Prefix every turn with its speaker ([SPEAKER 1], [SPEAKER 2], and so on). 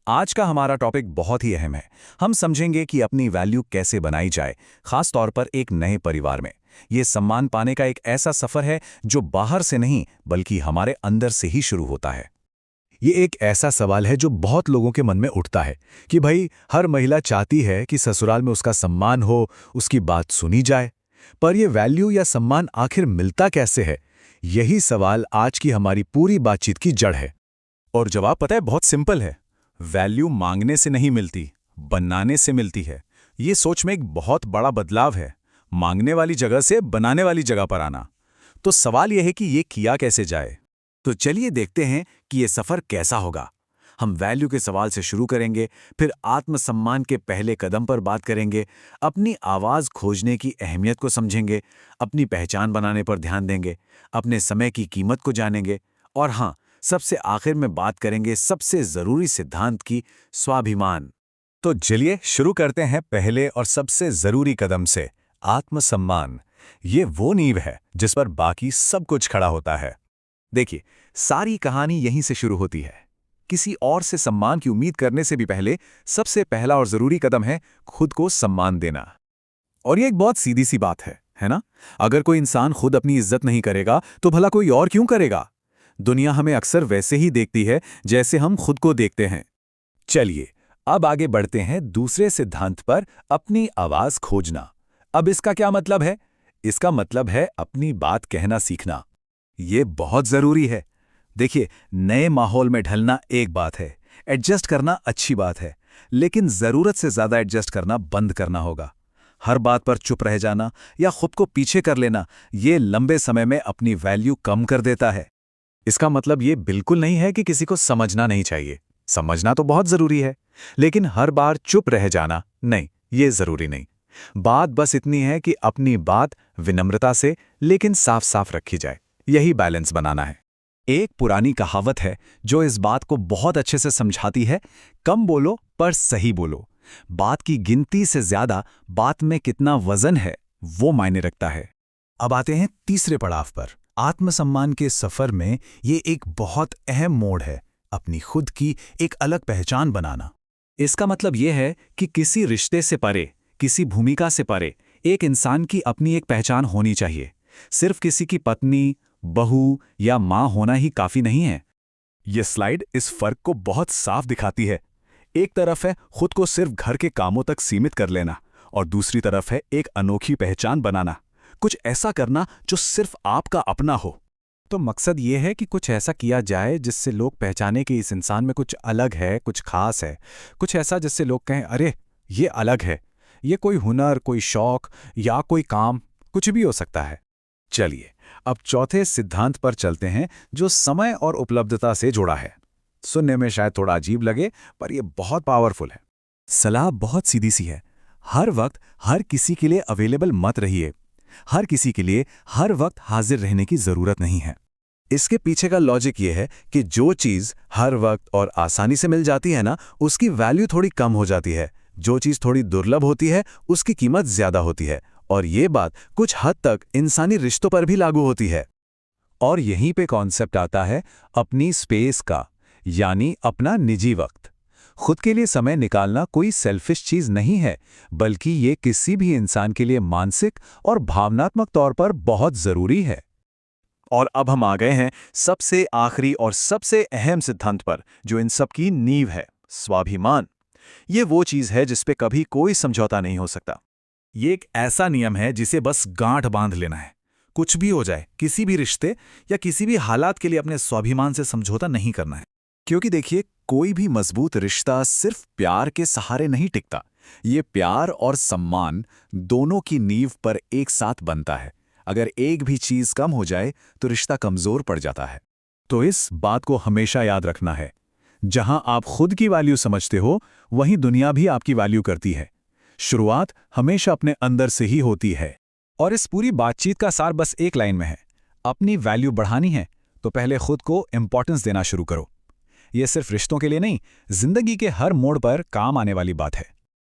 [SPEAKER 1] आज का हमारा टॉपिक बहुत ही अहम है। हम समझेंगे कि अपनी वैल्यू कैसे बनाई जाए, खास तौर पर एक नए परिवार में। ये सम्मान पाने का एक ऐसा सफर है जो बाहर से नहीं बल्कि हमारे अंदर से ही शुरू होता है।
[SPEAKER 2] ये एक ऐसा सवाल है जो बहुत लोगों के मन में उठता है कि भाई हर महिला चाहती है कि ससुराल में उसका सम्मान हो, उसकी बात सुनी जाए। पर ये वैल्यू या सम्मान आखिर मिलता कैसे है? यही सवाल आज की हमारी पूरी बातचीत की जड़ है।
[SPEAKER 1] और जवाब पता है, बहुत सिंपल है। वैल्यू मांगने से नहीं मिलती, बनाने से मिलती है। ये सोच में एक बहुत बड़ा बदलाव है, मांगने वाली जगह से बनाने वाली जगह पर आना। तो सवाल यह है कि ये किया कैसे जाए। तो चलिए देखते हैं कि ये सफर कैसा होगा। हम वैल्यू के सवाल से शुरू करेंगे, फिर आत्मसम्मान के पहले कदम पर बात करेंगे, अपनी आवाज़ खोजने की अहमियत को समझेंगे, अपनी पहचान बनाने पर ध्यान देंगे, अपने समय की कीमत को जानेंगे और हाँ, सबसे आखिर में बात करेंगे सबसे ज़रूरी सिद्धांत की, स्वाभिमान।
[SPEAKER 2] तो चलिए शुरू करते हैं पहले और सबसे ज़रूरी कदम से, आत्मसम्मान। ये वो नींव है जिस पर बाकी सब कुछ खड़ा होता है।
[SPEAKER 1] देखिए, सारी कहानी यहीं से शुरू होती है। किसी और से सम्मान की उम्मीद करने से भी पहले सबसे पहला और ज़रूरी कदम है खुद को सम्मान देना। और ये एक बहुत सीधी सी बात है ना? अगर कोई इंसान खुद अपनी इज्जत नहीं करेगा तो भला कोई और क्यों करेगा? दुनिया हमें अक्सर वैसे ही देखती है जैसे हम खुद को देखते हैं।
[SPEAKER 2] चलिए अब आगे बढ़ते हैं दूसरे सिद्धांत पर, अपनी आवाज़ खोजना। अब इसका क्या मतलब है? इसका मतलब है अपनी बात कहना सीखना।
[SPEAKER 1] ये बहुत ज़रूरी है। देखिए, नए माहौल में ढलना एक बात है, एडजस्ट करना अच्छी बात है, लेकिन ज़रूरत से ज़्यादा एडजस्ट करना बंद करना होगा। हर बात पर चुप रह जाना या खुद को पीछे कर लेना, ये लंबे समय में अपनी वैल्यू कम कर देता है। इसका मतलब ये बिल्कुल नहीं है कि किसी को समझना नहीं चाहिए। समझना तो बहुत ज़रूरी है, लेकिन हर बार चुप रह जाना नहीं, ये ज़रूरी नहीं। बात बस इतनी है कि अपनी बात विनम्रता से लेकिन साफ साफ रखी जाए। यही बैलेंस बनाना है। एक पुरानी कहावत है जो इस बात को बहुत अच्छे से समझाती है, कम बोलो पर सही बोलो। बात की गिनती से ज्यादा बात में कितना वजन है वो मायने रखता है।
[SPEAKER 2] अब आते हैं तीसरे पड़ाव पर। आत्मसम्मान के सफर में ये एक बहुत अहम मोड़ है, अपनी खुद की एक अलग पहचान बनाना।
[SPEAKER 1] इसका मतलब ये है कि किसी रिश्ते से परे, किसी भूमिका से परे एक इंसान की अपनी एक पहचान होनी चाहिए। सिर्फ किसी की पत्नी, बहू या माँ होना ही काफी नहीं है।
[SPEAKER 2] ये स्लाइड इस फर्क को बहुत साफ दिखाती है। एक तरफ है खुद को सिर्फ घर के कामों तक सीमित कर लेना और दूसरी तरफ है एक अनोखी पहचान बनाना, कुछ ऐसा करना जो सिर्फ आपका अपना हो।
[SPEAKER 1] तो मकसद ये है कि कुछ ऐसा किया जाए जिससे लोग पहचाने कि इस इंसान में कुछ अलग है, कुछ खास है, कुछ ऐसा जिससे लोग कहें अरे ये अलग है। ये कोई हुनर, कोई शौक या कोई काम, कुछ भी हो सकता है। चलिए अब चौथे सिद्धांत पर चलते हैं जो समय और उपलब्धता से जुड़ा है। सुनने में शायद थोड़ा अजीब लगे पर यह बहुत पावरफुल है। सलाह बहुत सीधी सी है, हर वक्त हर किसी के लिए अवेलेबल मत रहिए। हर किसी के लिए हर वक्त हाजिर रहने की जरूरत नहीं है। इसके पीछे का लॉजिक ये है कि जो चीज़ हर वक्त और आसानी से मिल जाती है ना, उसकी वैल्यू थोड़ी कम हो जाती है। जो चीज़ थोड़ी दुर्लभ होती है उसकी कीमत ज्यादा होती है। और ये बात कुछ हद तक इंसानी रिश्तों पर भी लागू होती है। और यहीं पे कॉन्सेप्ट आता है अपनी स्पेस का, यानी अपना निजी वक्त। खुद के लिए समय निकालना कोई सेल्फिश चीज नहीं है, बल्कि ये किसी भी इंसान के लिए मानसिक और भावनात्मक तौर पर बहुत जरूरी है। और अब हम आ गए हैं सबसे आखिरी और सबसे अहम सिद्धांत पर, जो इन सब की नींव है, स्वाभिमान। ये वो चीज है जिस पे कभी कोई समझौता नहीं हो सकता। ये एक ऐसा नियम है जिसे बस गांठ बांध लेना है। कुछ भी हो जाए, किसी भी रिश्ते या किसी भी हालात के लिए अपने स्वाभिमान से समझौता नहीं करना है। क्योंकि देखिए, कोई भी मजबूत रिश्ता सिर्फ प्यार के सहारे नहीं टिकता। ये प्यार और सम्मान दोनों की नींव पर एक साथ बनता है। अगर एक भी चीज कम हो जाए तो रिश्ता कमजोर पड़ जाता है। तो इस बात को हमेशा याद रखना है, जहां आप खुद की वैल्यू समझते हो वहीं दुनिया भी आपकी वैल्यू करती है। शुरुआत हमेशा अपने अंदर से ही होती है। और इस पूरी बातचीत का सार बस एक लाइन में है, अपनी वैल्यू बढ़ानी है तो पहले खुद को इंपॉर्टेंस देना शुरू करो। यह सिर्फ रिश्तों के लिए नहीं, जिंदगी के हर मोड़ पर काम आने वाली बात है।